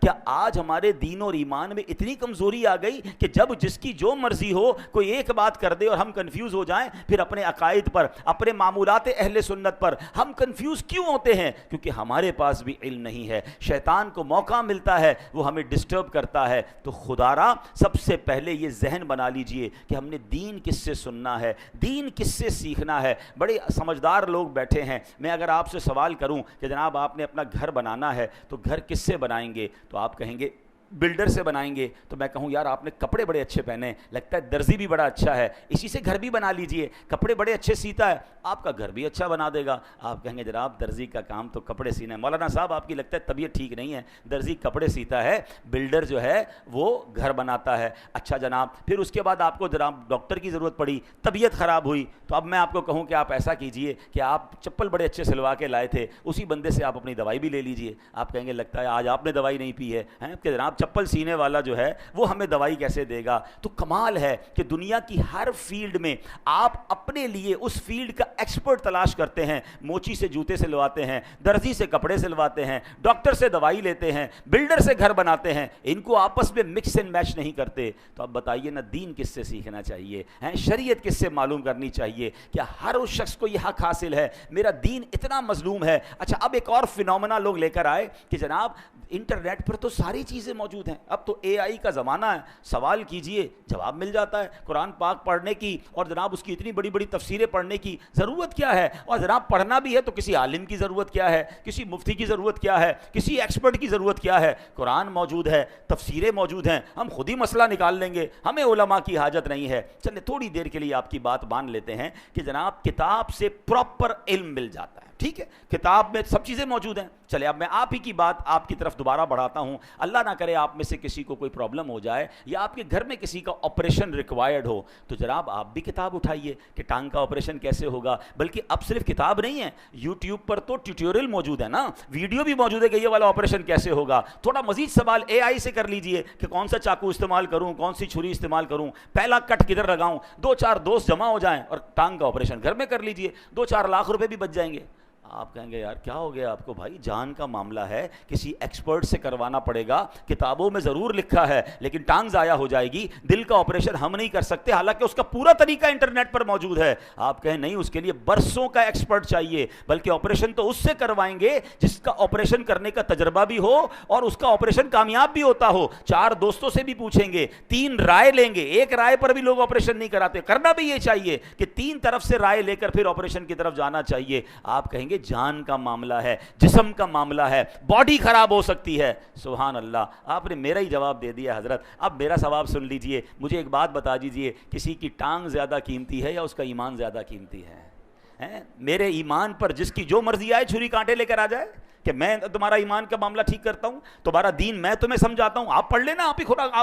کیا آج ہمارے دین اور ایمان میں اتنی کمزوری آ گئی کہ جب جس کی جو مرضی ہو کوئی ایک بات کر دے اور ہم کنفیوز ہو جائیں؟ پھر اپنے عقائد پر، اپنے معمولات اہل سنت پر ہم کنفیوز کیوں ہوتے ہیں؟ کیونکہ ہمارے پاس بھی علم نہیں ہے، شیطان کو موقع ملتا ہے، وہ ہمیں ڈسٹرب کرتا ہے۔ تو خدا را سب سے پہلے یہ ذہن بنا لیجئے کہ ہم نے دین کس سے سننا ہے، دین کس سے سیکھنا ہے۔ بڑے سمجھدار لوگ بیٹھے ہیں، میں اگر آپ سے سوال کروں کہ جناب آپ نے اپنا گھر بنانا ہے تو گھر کس سے بنائیں گے، تو آپ کہیں گے بلڈر سے بنائیں گے۔ تو میں کہوں یار آپ نے کپڑے بڑے اچھے پہنے، لگتا ہے درزی بھی بڑا اچھا ہے، اسی سے گھر بھی بنا لیجئے، کپڑے بڑے اچھے سیتا ہے، آپ کا گھر بھی اچھا بنا دے گا۔ آپ کہیں گے جناب درزی کا کام تو کپڑے سینا ہے، مولانا صاحب آپ کی لگتا ہے طبیعت ٹھیک نہیں ہے، درزی کپڑے سیتا ہے، بلڈر جو ہے وہ گھر بناتا ہے۔ اچھا جناب، پھر اس کے بعد آپ کو جناب ڈاکٹر کی ضرورت پڑی، طبیعت خراب ہوئی، تو اب میں آپ کو کہوں کہ آپ ایسا کیجئے کہ آپ چپل بڑے اچھے سلوا کے لائے تھے، اسی بندے سے آپ اپنی دوائی بھی لے لیجئے۔ آپ کہیں گے لگتا ہے آج آپ نے دوائی نہیں پی ہے کہ جناب چپل سینے والا جو ہے وہ ہمیں دوائی کیسے دے گا؟ تو کمال ہے کہ دنیا کی ہر فیلڈ میں آپ اپنے لیے اس فیلڈ کا ایکسپرٹ تلاش کرتے ہیں، موچی سے جوتے سلواتے ہیں، درزی سے کپڑے سلواتے ہیں، ڈاکٹر سے دوائی لیتے ہیں، بلڈر سے گھر بناتے ہیں، ان کو آپس میں مکس اینڈ میچ نہیں کرتے۔ تو اب بتائیے نا دین کس سے سیکھنا چاہیے، شریعت کس سے معلوم کرنی چاہیے؟ کیا ہر اس شخص کو یہ حق حاصل ہے؟ میرا دین اتنا مظلوم ہے۔ اچھا اب ایک اور فینومینا لوگ لے کر آئے کہ جناب انٹرنیٹ پر تو ساری چیزیں موجود ہیں، اب تو اے آئی کا زمانہ ہے، سوال کیجئے جواب مل جاتا ہے۔ قرآن پاک پڑھنے کی اور جناب اس کی اتنی بڑی بڑی تفسیریں پڑھنے کی ضرورت کیا ہے؟ اور جناب پڑھنا بھی ہے تو کسی عالم کی ضرورت کیا ہے، کسی مفتی کی ضرورت کیا ہے، کسی ایکسپرٹ کی ضرورت کیا ہے؟ قرآن موجود ہے، تفسیریں موجود ہیں، ہم خود ہی مسئلہ نکال لیں گے، ہمیں علماء کی حاجت نہیں ہے۔ چلے تھوڑی دیر کے لیے آپ کی بات مان لیتے ہیں کہ جناب کتاب سے پراپر علم مل جاتا ہے، ٹھیک ہے، کتاب میں سب چیزیں موجود ہیں۔ چلے اب میں آپ ہی کی بات آپ کی طرف دوبارہ بڑھاتا ہوں، اللہ نہ کرے آپ میں سے کسی کو کوئی پرابلم ہو جائے یا آپ کے گھر میں کسی کا آپریشن ریکوائرڈ ہو، تو جناب آپ بھی کتاب اٹھائیے کہ ٹانگ کا آپریشن کیسے ہوگا۔ بلکہ اب صرف کتاب نہیں ہے، یوٹیوب پر تو ٹیوٹوریل موجود ہے نا، ویڈیو بھی موجود ہے کہ یہ والا آپریشن کیسے ہوگا۔ تھوڑا مزید سوال اے آئی سے کر لیجئے کہ کون سا چاقو استعمال کروں، کون سی چھری استعمال کروں، پہلا کٹ کدھر لگاؤں، دو چار دوست جمع ہو جائیں اور ٹانگ کا آپریشن گھر میں کر لیجئے، 2-4 لاکھ روپے بھی بچ جائیں گے۔ آپ کہیں گے یار کیا ہو گیا آپ کو؟ بھائی جان کا معاملہ ہے، کسی ایکسپرٹ سے کروانا پڑے گا، کتابوں میں ضرور لکھا ہے لیکن ٹانگ ضائع ہو جائے گی، دل کا آپریشن ہم نہیں کر سکتے، حالانکہ اس کا پورا طریقہ انٹرنیٹ پر موجود ہے۔ آپ کہیں نہیں، اس کے لیے برسوں کا ایکسپرٹ چاہیے، بلکہ آپریشن تو اس سے کروائیں گے جس کا آپریشن کرنے کا تجربہ بھی ہو اور اس کا آپریشن کامیاب بھی ہوتا ہو۔ 4 دوستوں سے بھی پوچھیں گے، 3 رائے لیں گے، ایک رائے پر بھی لوگ آپریشن نہیں کراتے۔ کرنا بھی یہ چاہیے کہ 3 طرف سے رائے لے کر پھر آپریشن کی طرف جانا چاہیے۔ آپ کہیں گے جان کا معاملہ ہے، جسم کا معاملہ ہے، باڈی خراب ہو سکتی ہے۔ سبحان اللہ، آپ نے میرا ہی جواب دے دیا حضرت۔ اب میرا ثواب سن لیجئے، مجھے ایک بات بتا دیجئے، کسی کی ٹانگ زیادہ قیمتی ہے یا اس کا ایمان زیادہ قیمتی ہے؟ میرے ایمان پر جس کی جو مرضی آئے چھری کانٹے لے کر آ جائے کہ میں تمہارا ایمان کا معاملہ ٹھیک کرتا ہوں، تمہارا دین میں تمہیں سمجھاتا ہوں، آپ پڑھ لینا، آپ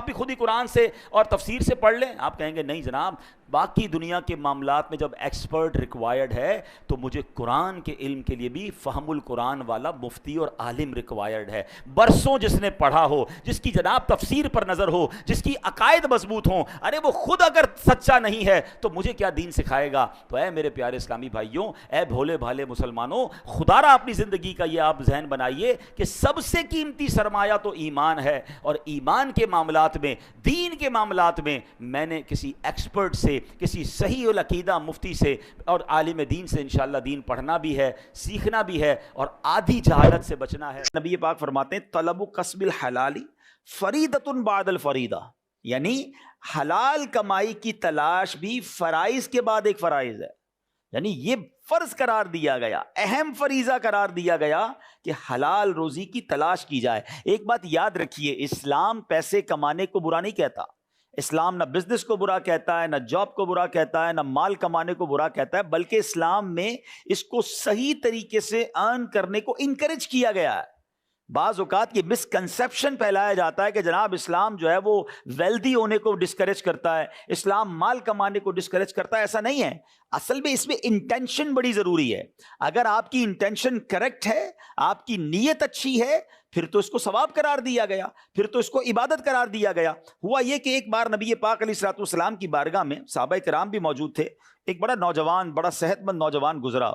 ہی خود ہی قرآن سے اور تفسیر سے پڑھ لیں۔ آپ کہیں گے نہیں جناب، باقی دنیا کے معاملات میں جب ایکسپرٹ ریکوائرڈ ہے تو مجھے قرآن کے علم کے لیے بھی فہم القرآن والا مفتی اور عالم ریکوائرڈ ہے، برسوں جس نے پڑھا ہو، جس کی جناب تفسیر پر نظر ہو، جس کی عقائد مضبوط ہوں۔ ارے وہ خود اگر سچا نہیں ہے تو مجھے کیا دین سکھائے گا؟ تو اے میرے پیارے اسلامی بھائیوں، اے بھولے بھالے مسلمانوں، خدا را اپنی زندگی کا یہ آپ ذہن بنائیے کہ سب سے قیمتی سرمایہ تو ایمان ہے، اور ایمان کے معاملات میں، دین کے معاملات میں میں نے کسی ایکسپرٹ سے، کسی صحیح العقیدہ مفتی سے اور عالم دین سے انشاءاللہ دین پڑھنا بھی ہے، سیکھنا بھی ہے اور آدھی جہالت سے بچنا ہے۔ نبی پاک فرماتے ہیں طلب کسب الحلال فریضۃ بعد الفریضہ، یعنی حلال کمائی کی تلاش بھی فرائض کے بعد ایک فرائض ہے، یعنی یہ فرض قرار دیا گیا، اہم فریضہ قرار دیا گیا کہ حلال روزی کی تلاش کی جائے۔ ایک بات یاد رکھیے، اسلام پیسے کمانے کو برا نہیں کہتا، اسلام نہ بزنس کو برا کہتا ہے، نہ جاب کو برا کہتا ہے، نہ مال کمانے کو برا کہتا ہے، بلکہ اسلام میں اس کو صحیح طریقے سے ارن کرنے کو انکریج کیا گیا ہے۔ بعض اوقات یہ مسکنسیپشن پھیلایا جاتا ہے کہ جناب اسلام جو ہے وہ ویلدی ہونے کو ڈسکریج کرتا ہے، اسلام مال کمانے کو ڈسکریج کرتا ہے۔ ایسا نہیں ہے، اصل میں اس میں انٹینشن بڑی ضروری ہے۔ اگر آپ کی انٹینشن کریکٹ ہے، آپ کی نیت اچھی ہے، پھر تو اس کو ثواب قرار دیا گیا، پھر تو اس کو عبادت قرار دیا گیا۔ ہوا یہ کہ ایک بار نبی پاک علیہ الصلوۃ والسلام کی بارگاہ میں صحابہ کرام بھی موجود تھے، ایک بڑا نوجوان، بڑا صحت مند نوجوان گزرا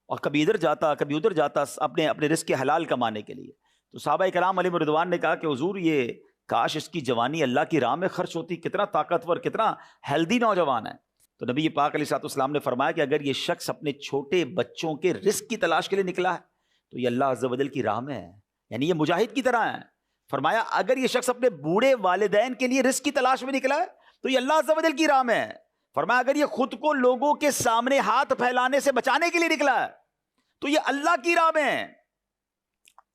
اور کبھی ادھر جاتا کبھی ادھر جاتا اپنے رزق حلال کمانے کے لیے۔ تو صحابہ کرام علیہ رضوان نے کہا کہ حضور یہ کاش اس کی جوانی اللہ کی راہ میں خرچ ہوتی، کتنا طاقتور، کتنا ہیلدی نوجوان ہے۔ تو نبی پاک علیہ الصلوۃ والسلام نے فرمایا کہ اگر یہ شخص اپنے چھوٹے بچوں کے رزق کی تلاش کے لیے نکلا ہے تو یہ اللہ عز و جل کی راہ میں ہے، یعنی یہ مجاہد کی طرح ہے۔ فرمایا اگر یہ شخص اپنے بوڑھے والدین کے لیے رزق کی تلاش میں نکلا ہے تو یہ اللہ عز و جل کی راہ میں ہے۔ فرمایا اگر یہ خود کو لوگوں کے سامنے ہاتھ پھیلانے سے بچانے کے لیے نکلا ہے تو یہ اللہ کی راہ میں ہے۔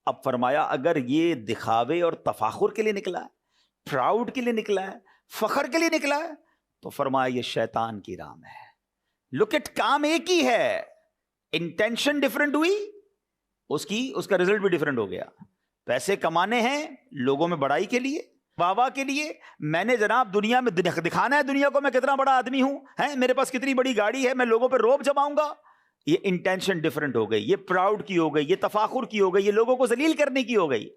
اب فرمایا اگر یہ دکھاوے اور تفاخر کے لیے نکلا ہے، پراؤڈ کے لیے نکلا ہے، فخر کے لیے نکلا ہے، تو فرمایا یہ شیطان کی راہ میں ہے۔ لک اٹ، کام ایک ہی ہے، انٹینشن ڈیفرنٹ ہوئی، اس کا رزلٹ بھی ڈیفرنٹ ہو گیا۔ پیسے کمانے ہیں لوگوں میں بڑائی کے لیے، واہ کے لیے، میں نے جناب دنیا میں دکھانا ہے دنیا کو میں کتنا بڑا آدمی ہوں، میرے پاس کتنی بڑی گاڑی ہے، میں لوگوں پہ روب جماؤں گا۔ یہ انٹینشن ڈیفرنٹ ہو گئی، یہ پراؤڈ کی ہو گئی، یہ تفاخر کی ہو گئی، یہ لوگوں کو ذلیل کرنے کی ہو گئی۔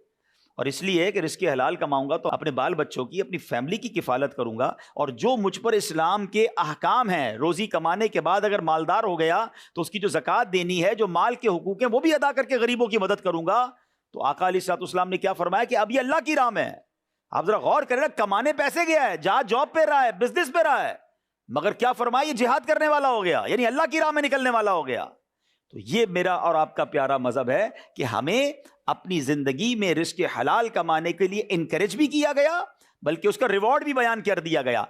اور اس لیے کہ رزق حلال کماؤں گا تو اپنے بال بچوں کی، اپنی فیملی کی کفالت کروں گا، اور جو مجھ پر اسلام کے احکام ہیں، روزی کمانے کے بعد اگر مالدار ہو گیا تو اس کی جو زکوٰۃ دینی ہے، جو مال کے حقوق ہیں وہ بھی ادا کر کے غریبوں کی مدد کروں گا۔ تو آقا علیہ الصلوۃ والسلام نے کیا فرمایا کہ اب یہ اللہ کی راہ میں ہے۔ آپ ذرا غور کریں نا، کمانے پیسے گیا ہے، جہاں جاب پہ رہا ہے، بزنس پہ رہا ہے، مگر کیا فرمایا، یہ جہاد کرنے والا ہو گیا، یعنی اللہ کی راہ میں نکلنے والا ہو گیا۔ تو یہ میرا اور آپ کا پیارا مذہب ہے کہ ہمیں اپنی زندگی میں رزق حلال کمانے کے لیے انکریج بھی کیا گیا، بلکہ اس کا ریوارڈ بھی بیان کر دیا گیا۔